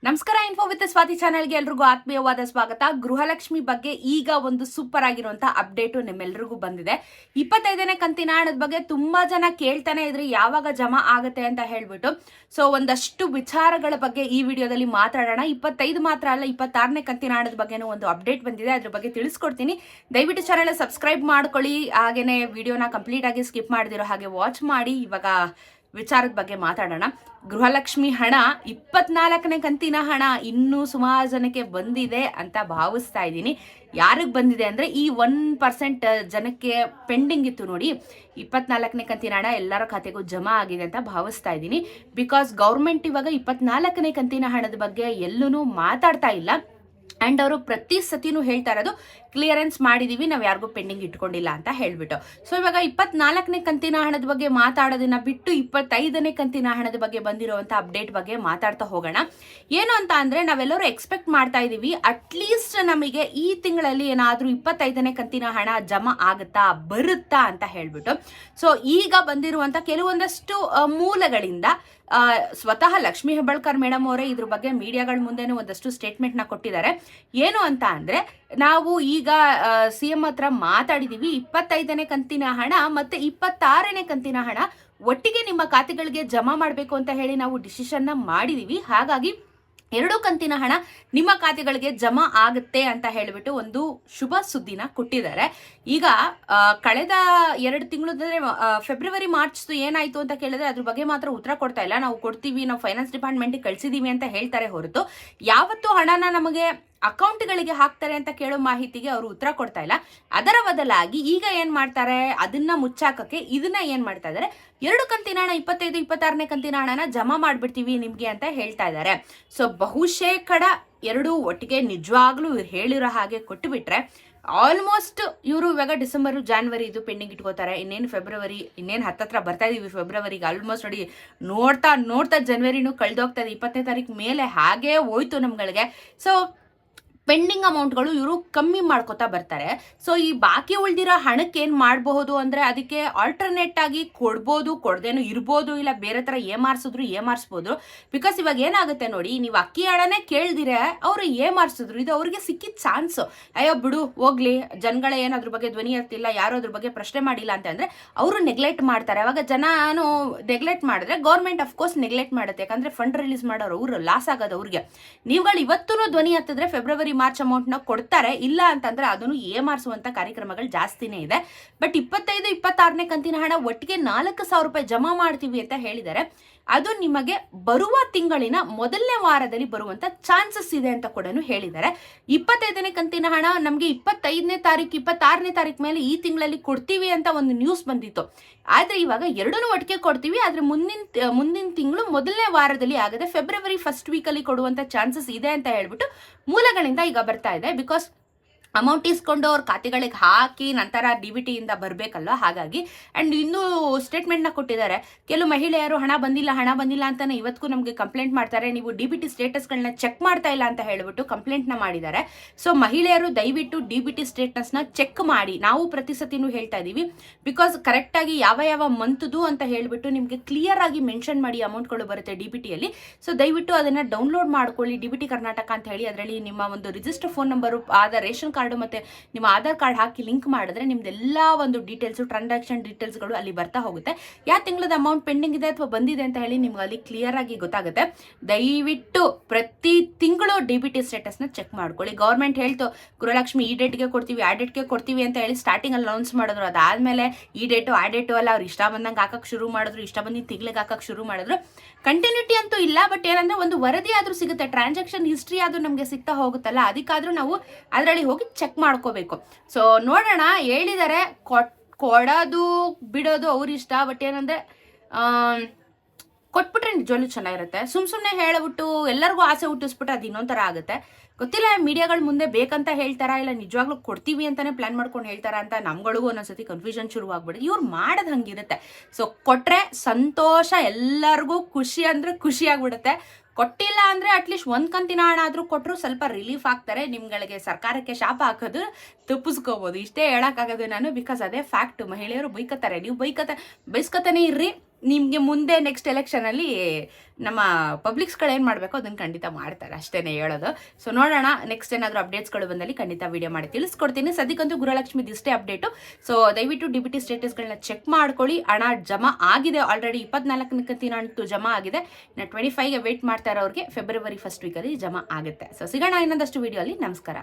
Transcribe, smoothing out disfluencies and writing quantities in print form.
ನಮಸ್ಕಾರ. Info with Swati ಚಾನೆಲ್ಗೆ ಎಲ್ರಿಗೂ ಆತ್ಮೀಯವಾದ ಸ್ವಾಗತ. ಗೃಹಲಕ್ಷ್ಮಿ ಬಗ್ಗೆ ಈಗ ಒಂದು ಸೂಪರ್ ಆಗಿರುವಂತಹ ಅಪ್ಡೇಟು ನಿಮ್ಮೆಲ್ರಿಗೂ ಬಂದಿದೆ. 25ನೇ ಕಂತಿನ ಹಣದ ಬಗ್ಗೆ ತುಂಬಾ ಜನ ಕೇಳ್ತಾನೆ ಇದ್ರಿ, ಯಾವಾಗ ಜಮಾ ಆಗುತ್ತೆ ಅಂತ ಹೇಳ್ಬಿಟ್ಟು. ಸೊ ಒಂದಷ್ಟು ವಿಚಾರಗಳ ಬಗ್ಗೆ ಈ ವಿಡಿಯೋದಲ್ಲಿ ಮಾತಾಡೋಣ. 25 ಮಾತ್ರ ಅಲ್ಲ, 26ನೇ ಕಂತಿನ ಹಣದ ಬಗ್ಗೆನೂ ಒಂದು ಅಪ್ಡೇಟ್ ಬಂದಿದೆ, ಅದ್ರ ಬಗ್ಗೆ ತಿಳಿಸ್ಕೊಡ್ತೀನಿ. ದಯವಿಟ್ಟು ಚಾನೆಲ್ ಸಬ್ಸ್ಕ್ರೈಬ್ ಮಾಡ್ಕೊಳ್ಳಿ, ಹಾಗೇನೆ ವಿಡಿಯೋನ ಕಂಪ್ಲೀಟ್ ಆಗಿ ಸ್ಕಿಪ್ ಮಾಡ್ದಿರೋ ಹಾಗೆ ವಾಚ್ ಮಾಡಿ. ಇವಾಗ ವಿಚಾರದ ಬಗ್ಗೆ ಮಾತಾಡೋಣ. ಗೃಹಲಕ್ಷ್ಮಿ ಹಣ 24ನೇ ಕಂತಿನ ಹಣ ಇನ್ನೂ ಸುಮಾರು ಜನಕ್ಕೆ ಬಂದಿದೆ ಅಂತ ಭಾವಿಸ್ತಾ ಇದ್ದೀನಿ. ಯಾರಿಗೆ ಬಂದಿದೆ ಅಂದರೆ ಈ 1% ಜನಕ್ಕೆ ಪೆಂಡಿಂಗ್ ಇತ್ತು ನೋಡಿ. 24ನೇ ಕಂತಿನ ಹಣ ಎಲ್ಲರ ಖಾತೆಗೂ ಜಮಾ ಆಗಿದೆ ಅಂತ ಭಾವಿಸ್ತಾ ಇದ್ದೀನಿ. ಬಿಕಾಸ್ ಗೌರ್ಮೆಂಟ್ ಇವಾಗ 24ನೇ ಕಂತಿನ ಹಣದ ಬಗ್ಗೆ ಎಲ್ಲೂ ಮಾತಾಡ್ತಾ ಇಲ್ಲ. ಆ್ಯಂಡ್ ಅವರು ಪ್ರತಿ ಸತಿನೂ ಹೇಳ್ತಾ ಇರೋದು ಕ್ಲಿಯರೆನ್ಸ್ ಮಾಡಿದೀವಿ, ನಾವು ಯಾರಿಗೂ ಪೆಂಡಿಂಗ್ ಇಟ್ಕೊಂಡಿಲ್ಲ ಅಂತ ಹೇಳ್ಬಿಟ್ಟು. ಸೊ ಇವಾಗ 24ನೇ ಕಂತಿನ ಹಣದ ಬಗ್ಗೆ ಮಾತಾಡೋದನ್ನ ಬಿಟ್ಟು 25ನೇ ಕಂತಿನ ಹಣದ ಬಗ್ಗೆ ಬಂದಿರುವಂಥ ಅಪ್ಡೇಟ್ ಬಗ್ಗೆ ಮಾತಾಡ್ತಾ ಹೋಗೋಣ. ಏನು ಅಂತ ಅಂದರೆ, ನಾವೆಲ್ಲರೂ ಎಕ್ಸ್ಪೆಕ್ಟ್ ಮಾಡ್ತಾ ಇದ್ದೀವಿ ಅಟ್ಲೀಸ್ಟ್ ನಮಗೆ ಈ ತಿಂಗಳಲ್ಲಿ ಏನಾದರೂ 25ನೇ ಕಂತಿನ ಹಣ ಜಮಾ ಆಗುತ್ತಾ, ಬರುತ್ತಾ ಅಂತ ಹೇಳ್ಬಿಟ್ಟು. ಸೊ ಈಗ ಬಂದಿರುವಂಥ ಕೆಲವೊಂದಷ್ಟು ಮೂಲಗಳಿಂದ ಸ್ವತಃ ಲಕ್ಷ್ಮೀ ಹೆಬ್ಬಾಳ್ಕರ್ ಮೇಡಮ್ ಅವರೇ ಇದ್ರ ಬಗ್ಗೆ ಮೀಡಿಯಾಗಳ ಮುಂದೆನೂ ಒಂದಷ್ಟು ಸ್ಟೇಟ್ಮೆಂಟ್ನ ಕೊಟ್ಟಿದ್ದಾರೆ. ಏನು ಅಂತ ಅಂದರೆ, ನಾವು ಈಗ CM ಹತ್ರ ಮಾತಾಡಿದ್ದೀವಿ, 25ನೇ ಕಂತಿನ ಹಣ ಮತ್ತು 26ನೇ ಕಂತಿನ ಹಣ ಒಟ್ಟಿಗೆ ನಿಮ್ಮ ಖಾತೆಗಳಿಗೆ ಜಮಾ ಮಾಡಬೇಕು ಅಂತ ಹೇಳಿ ನಾವು ಡಿಸಿಷನ್ನ ಮಾಡಿದ್ದೀವಿ. ಹಾಗಾಗಿ 2 ಕಂತಿನ ಹಣ ನಿಮ್ಮ ಖಾತೆಗಳಿಗೆ ಜಮಾ ಆಗುತ್ತೆ ಅಂತ ಹೇಳಿಬಿಟ್ಟು ಒಂದು ಶುಭ ಸುದ್ದಿನ ಕೊಟ್ಟಿದ್ದಾರೆ. ಈಗ ಕಳೆದ 2 ತಿಂಗಳು ಅಂದರೆ ಫೆಬ್ರವರಿ ಮಾರ್ಚ್ ಏನಾಯಿತು ಅಂತ ಕೇಳಿದ್ರೆ ಅದ್ರ ಬಗ್ಗೆ ಮಾತ್ರ ಉತ್ತರ ಕೊಡ್ತಾ ಇಲ್ಲ. ನಾವು ಕೊಡ್ತೀವಿ, ನಾವು ಫೈನಾನ್ಸ್ ಡಿಪಾರ್ಟ್ಮೆಂಟಿಗೆ ಕಳಿಸಿದ್ದೀವಿ ಅಂತ ಹೇಳ್ತಾರೆ ಹೊರತು ಯಾವತ್ತೂ ಹಣನ ನಮಗೆ ಅಕೌಂಟ್ಗಳಿಗೆ ಹಾಕ್ತಾರೆ ಅಂತ ಕೇಳೋ ಮಾಹಿತಿಗೆ ಅವರು ಉತ್ತರ ಕೊಡ್ತಾ ಇಲ್ಲ. ಅದರ ಬದಲಾಗಿ ಈಗ ಏನ್ ಮಾಡ್ತಾರೆ, ಅದನ್ನ ಮುಚ್ಚಾಕಕ್ಕೆ ಇದನ್ನ ಏನ್ ಮಾಡ್ತಾ ಇದ್ದಾರೆ, 2 ಕಂತಿನ ಹಣ 25, 26ನೇ ಕಂತಿನ ಹಣನ ಜಮಾ ಮಾಡ್ಬಿಡ್ತೀವಿ ನಿಮ್ಗೆ ಅಂತ ಹೇಳ್ತಾ ಇದ್ದಾರೆ. ಸೊ ಬಹುಶೇಕಡ 2 ಒಟ್ಟಿಗೆ ನಿಜವಾಗ್ಲೂ ಇವ್ರು ಹೇಳಿರೋ ಹಾಗೆ ಕೊಟ್ಟು ಬಿಟ್ರೆ ಆಲ್ಮೋಸ್ಟ್ ಇವರು ಇವಾಗ ಡಿಸೆಂಬರ್, ಜಾನ್ವರಿ ಇದು ಪೆಂಡಿಂಗ್ ಇಟ್ಕೋತಾರೆ. ಇನ್ನೇನು ಫೆಬ್ರವರಿ, ಇನ್ನೇನು ಹತ್ತತ್ರ ಬರ್ತಾ ಇದೀವಿ ಫೆಬ್ರವರಿಗೆ. ಆಲ್ಮೋಸ್ಟ್ ನೋಡಿ, ನೋಡ್ತಾ ಜನವರಿನೂ ಕಳೆದೋಗ್ತಾ ಇದೆ. 20ನೇ ತಾರೀಕು ಮೇಲೆ ಹಾಗೇ ಹೋಯ್ತು ನಮ್ಗಳಿಗೆ. ಸೊ ಪೆಂಡಿಂಗ್ ಅಮೌಂಟ್ಗಳು ಇವರು ಕಮ್ಮಿ ಮಾಡ್ಕೋತಾ ಬರ್ತಾರೆ. ಸೊ ಈ ಬಾಕಿ ಉಳಿದಿರೋ ಹಣಕ್ಕೆ ಏನು ಮಾಡಬಹುದು ಅಂದರೆ, ಅದಕ್ಕೆ ಆಲ್ಟರ್ನೇಟ್ ಆಗಿ ಕೊಡ್ಬೋದು, ಕೊಡ್ದೇನು ಇರ್ಬೋದು, ಇಲ್ಲ ಬೇರೆ ಥರ ಏಮಾರಿಸ್ಬೋದು. ಬಿಕಾಸ್ ಇವಾಗ ಏನಾಗುತ್ತೆ ನೋಡಿ, ನೀವು ಅಕ್ಕಿ ಹಣನೇ ಕೇಳ್ದಿರೆ ಅವರು ಏಮಾರಿಸಿದ್ರು, ಇದು ಅವ್ರಿಗೆ ಸಿಕ್ಕಿದ ಚಾನ್ಸು. ಅಯ್ಯೋ ಬಿಡು ಹೋಗ್ಲಿ, ಜನಗಳೇ ಏನು ಅದ್ರ ಬಗ್ಗೆ ಧ್ವನಿ ಎತ್ತಿಲ್ಲ, ಯಾರು ಅದ್ರ ಬಗ್ಗೆ ಪ್ರಶ್ನೆ ಮಾಡಿಲ್ಲ ಅಂತಂದರೆ ಅವರು ನೆಗ್ಲೆಕ್ಟ್ ಮಾಡ್ತಾರೆ. ಅವಾಗ ಜನನು ನೆಗ್ಲೆಕ್ಟ್ ಮಾಡಿದ್ರೆ ಗೌರ್ಮೆಂಟ್ ಅಫ್ಕೋರ್ಸ್ ನೆಗ್ಲೆಕ್ಟ್ ಮಾಡುತ್ತೆ. ಯಾಕಂದರೆ ಫಂಡ್ ರಿಲೀಸ್ ಮಾಡೋರು ಅವರು, ಲಾಸ್ ಆಗೋದು ಅವ್ರಿಗೆ. ನೀವುಗಳು ಇವತ್ತೂ ಧ್ವನಿ ಎತ್ತಿದ್ರೆ ಫೆಬ್ರವರಿ ಮಾರ್ಚ್ ಅಮೌಂಟ್ನ ಕೊಡ್ತಾರೆ, ಇಲ್ಲ ಅಂತಂದ್ರೆ ಅದನ್ನು ಏಮಾರಿಸುವಂತ ಕಾರ್ಯಕ್ರಮಗಳು ಜಾಸ್ತಿನೇ ಇದೆ. ಬಟ್ 25, 26ನೇ ಕಂತಿನ ಹಣ ಒಟ್ಟಿಗೆ 4,000 ರೂಪಾಯಿ ಜಮಾ ಮಾಡ್ತೀವಿ ಅಂತ ಹೇಳಿದ್ದಾರೆ. ಅದು ನಿಮಗೆ ಬರುವ ತಿಂಗಳಿನ ಮೊದಲನೇ ವಾರದಲ್ಲಿ ಬರುವಂತ ಚಾನ್ಸಸ್ ಇದೆ ಅಂತ ಕೂಡ ಹೇಳಿದ್ದಾರೆ. 25ನೇ ಕಂತಿನ ಹಣ ನಮಗೆ 25ನೇ ತಾರೀಕು, 26ನೇ ತಾರೀಕು ಮೇಲೆ ಈ ತಿಂಗಳಲ್ಲಿ ಕೊಡ್ತೀವಿ ಅಂತ ಒಂದು ನ್ಯೂಸ್ ಬಂದಿತ್ತು. ಆದ್ರೆ ಇವಾಗ 2 ಒಟ್ಟಿಗೆ ಕೊಡ್ತೀವಿ, ಆದ್ರೆ ಮುಂದಿನ ತಿಂಗಳು ಮೊದಲನೇ ವಾರದಲ್ಲಿ ಆಗದೆ ಫೆಬ್ರವರಿ ಫಸ್ಟ್ ವೀಕಲ್ಲಿ ಕೊಡುವಂತ ಚಾನ್ಸಸ್ ಇದೆ ಅಂತ ಹೇಳ್ಬಿಟ್ಟು ಮೂಲಗಳಿಂದ ಈಗ ಬರ್ತಾ ಇದೆ. ಬಿಕಾಸ್ ಅಮೌಂಟ್ ಇಸ್ಕೊಂಡು ಅವ್ರ ಖಾತೆಗಳಿಗೆ ಹಾಕಿ ನಂತರ DBT ಇಂದ ಬರಬೇಕಲ್ಲ, ಹಾಗಾಗಿ. ಆ್ಯಂಡ್ ಇನ್ನೂ ಸ್ಟೇಟ್ಮೆಂಟ್ನ ಕೊಟ್ಟಿದ್ದಾರೆ. ಕೆಲವು ಮಹಿಳೆಯರು ಹಣ ಬಂದಿಲ್ಲ ಅಂತಾನೆ ಇವತ್ತಿಗೂ ನಮಗೆ ಕಂಪ್ಲೇಂಟ್ ಮಾಡ್ತಾರೆ, ನೀವು DBT ಸ್ಟೇಟಸ್ಗಳನ್ನ ಚೆಕ್ ಮಾಡ್ತಾ ಇಲ್ಲ ಅಂತ ಹೇಳ್ಬಿಟ್ಟು ಕಂಪ್ಲೇಂಟ್ನ ಮಾಡಿದ್ದಾರೆ. ಸೊ ಮಹಿಳೆಯರು ದಯವಿಟ್ಟು DBT ಸ್ಟೇಟಸ್ನ ಚೆಕ್ ಮಾಡಿ. ನಾವು ಪ್ರತಿ ಸತಿನೂ ಹೇಳ್ತಾ ಇದ್ದೀವಿ, ಬಿಕಾಸ್ ಕರೆಕ್ಟಾಗಿ ಯಾವ ಮಂತ್ದು ಅಂತ ಹೇಳ್ಬಿಟ್ಟು ನಿಮಗೆ ಕ್ಲಿಯರ್ ಆಗಿ ಮೆನ್ಷನ್ ಮಾಡಿ ಅಮೌಂಟ್ಗಳು ಬರುತ್ತೆ DBTಯಲ್ಲಿ. ಸೊ ದಯವಿಟ್ಟು ಅದನ್ನು ಡೌನ್ಲೋಡ್ ಮಾಡ್ಕೊಳ್ಳಿ, DBT ಕರ್ನಾಟಕ ಅಂತ ಹೇಳಿ. ಅದರಲ್ಲಿ ನಿಮ್ಮ ಒಂದು register phone number, Aadhaar, ration card ಮತ್ತೆ ನಿಮ್ಮ ಆಧಾರ್ ಕಾರ್ಡ್ ಹಾಕಿ ಲಿಂಕ್ ಮಾಡಿದ್ರೆ ನಿಮ್ದೆಲ್ಲ ಒಂದು ಡೀಟೇಲ್ಸು, ಟ್ರಾನ್ಸಾಕ್ಷನ್ ಡೀಟೇಲ್ಸ್ಗಳು ಅಲ್ಲಿ ಬರ್ತಾ ಹೋಗುತ್ತೆ. ಯಾವ ತಿಂಗಳದ ಅಮೌಂಟ್ ಪೆಂಡಿಂಗ್ ಇದೆ ಅಥವಾ ಬಂದಿದೆ ಅಂತ ಹೇಳಿ ನಿಮ್ಗೆ ಅಲ್ಲಿ ಕ್ಲಿಯರ್ ಆಗಿ ಗೊತ್ತಾಗುತ್ತೆ. ದಯವಿಟ್ಟು ಪ್ರತಿ ತಿಂಗಳು DBT ಸ್ಟೇಟಸ್ನ ಚೆಕ್ ಮಾಡ್ಕೊಳ್ಳಿ. ಗೌರ್ಮೆಂಟ್ ಹೇಳ್ತು ಗೃಹಲಕ್ಷ್ಮಿ ಈ ಡೇಟ್ಗೆ ಕೊಡ್ತೀವಿ, ಆ ಡೇಟ್ಗೆ ಕೊಡ್ತೀವಿ ಅಂತ ಹೇಳಿ ಸ್ಟಾರ್ಟಿಂಗ್ ಅಲ್ಲಿ ಅನೌನ್ಸ್ ಮಾಡಿದ್ರು. ಅದಾದ್ಮೇಲೆ ಈ ಡೇಟು ಆ ಡೇಟು ಅಲ್ಲ, ಅವ್ರು ಇಷ್ಟ ಬಂದಂಗೆ ಹಾಕಕ್ಕೆ ಶುರು ಮಾಡಿದ್ರು, ಇಷ್ಟ ಬಂದಿದ್ದು ತಿಂಗಳಿಗೆ ಹಾಕಕ್ಕೆ ಶುರು ಮಾಡಿದ್ರು. ಕಂಟಿನ್ಯೂಟಿ ಅಂತೂ ಇಲ್ಲ, ಬಟ್ ಏನಂದ್ರೆ ಒಂದು ವರದಿ ಆದ್ರೂ ಸಿಗುತ್ತೆ, ಟ್ರಾನ್ಸಾಕ್ಷನ್ ಹಿಸ್ಟ್ರಿ ಆದ್ರೂ ನಮಗೆ ಸಿಗ್ತಾ ಹೋಗುತ್ತಲ್ಲ, ಅದಕ್ಕಾದ್ರೂ ನಾವು ಅದರಲ್ಲಿ ಹೋಗಿ ಚೆಕ್ ಮಾಡ್ಕೋಬೇಕು. ಸೊ ನೋಡೋಣ, ಹೇಳಿದ್ದಾರೆ ಕೊಡೋದು ಬಿಡೋದು ಅವ್ರ ಇಷ್ಟ. ಬಟ್ ಏನಂದ್ರೆ ಕೊಟ್ಬಿಟ್ರೆ ನಿಜವಲ್ಲೂ ಚೆನ್ನಾಗಿರುತ್ತೆ. ಸುಮ್ಮನೆ ಹೇಳ್ಬಿಟ್ಟು ಎಲ್ಲರಿಗೂ ಆಸೆ ಹುಟ್ಟಿಸ್ಬಿಟ್ಟು ಅದು ಇನ್ನೊಂಥರ ಆಗುತ್ತೆ. ಗೊತ್ತಿಲ್ಲ, ಮೀಡಿಯಾಗಳ ಮುಂದೆ ಬೇಕಂತ ಹೇಳ್ತಾರಾ ಇಲ್ಲ ನಿಜವಾಗ್ಲೂ ಕೊಡ್ತೀವಿ ಅಂತಾನೆ ಪ್ಲಾನ್ ಮಾಡ್ಕೊಂಡು ಹೇಳ್ತಾರಾ ಅಂತ ನಮ್ಗಳಿಗೂ ಒಂದೊಂದ್ಸತಿ ಕನ್ಫ್ಯೂಷನ್ ಶುರು ಆಗ್ಬಿಡುತ್ತೆ. ಇವ್ರು ಮಾಡೋದು ಹಂಗಿರುತ್ತೆ. ಸೊ ಕೊಟ್ರೆ ಸಂತೋಷ, ಎಲ್ಲರಿಗೂ ಖುಷಿ ಅಂದ್ರೆ ಖುಷಿ ಆಗ್ಬಿಡುತ್ತೆ. ಕೊಟ್ಟಿಲ್ಲ ಅಂದರೆ ಅಟ್ಲೀಸ್ಟ್ 1 ಕಂತಿನ ಹಣ ಆದರೂ ಕೊಟ್ಟರು ಸ್ವಲ್ಪ ರಿಲೀಫ್ ಆಗ್ತಾರೆ. ನಿಮ್ಗಳಿಗೆ ಸರ್ಕಾರಕ್ಕೆ ಶಾಪ ಹಾಕೋದು ತಪ್ಪಿಸ್ಕೋಬೋದು, ಇಷ್ಟೇ ಹೇಳೋಕ್ಕಾಗೋದು ನಾನು. ಬಿಕಾಸ್ ಅದೇ ಫ್ಯಾಕ್ಟ್. ಮಹಿಳೆಯರು ಬೈಕತ್ತಾರೆ, ನೀವು ಬೈಸ್ಕೊತಾನೆ ಇರ್ರಿ, ನಿಮಗೆ ಮುಂದೆ ನೆಕ್ಸ್ಟ್ ಎಲೆಕ್ಷನಲ್ಲಿ ನಮ್ಮ ಪಬ್ಲಿಕ್ಸ್ಗಳು ಏನು ಮಾಡಬೇಕು ಅದನ್ನು ಖಂಡಿತ ಮಾಡ್ತಾರೆ, ಅಷ್ಟೇ ಹೇಳೋದು. ಸೊ ನೋಡೋಣ, ನೆಕ್ಸ್ಟ್ ಏನಾದರೂ ಅಪ್ಡೇಟ್ಸ್ಗಳು ಬಂದಲ್ಲಿ ಖಂಡಿತ ವಿಡಿಯೋ ಮಾಡಿ ತಿಳಿಸ್ಕೊಡ್ತೀನಿ. ಸದ್ಯಕ್ಕಂತೂ ಗೃಹಲಕ್ಷ್ಮಿ ಇಷ್ಟೇ ಅಪ್ಡೇಟು. ಸೊ ದಯವಿಟ್ಟು ಡಿ ಸ್ಟೇಟಸ್ಗಳನ್ನ ಚೆಕ್ ಮಾಡ್ಕೊಳ್ಳಿ. ಹಣ ಜಮಾ ಆಗಿದೆ ಆಲ್ರೆಡಿ, 24ನೇ ಕಂತಿನಂತೂ ಜಮಾ ಆಗಿದೆ. ಇನ್ನು 25ಗೆ ವೇಟ್ ಮಾಡ್ತಾ ಇರೋರಿಗೆ ಫೆಬ್ರವರಿ ಫಸ್ಟ್ ವೀಕಲ್ಲಿ ಜಮಾ ಆಗುತ್ತೆ. ಸೊ ಸಿಗೋಣ ಇನ್ನೊಂದಷ್ಟು ವಿಡಿಯೋ ಅಲ್ಲಿ. ನಮಸ್ಕಾರ.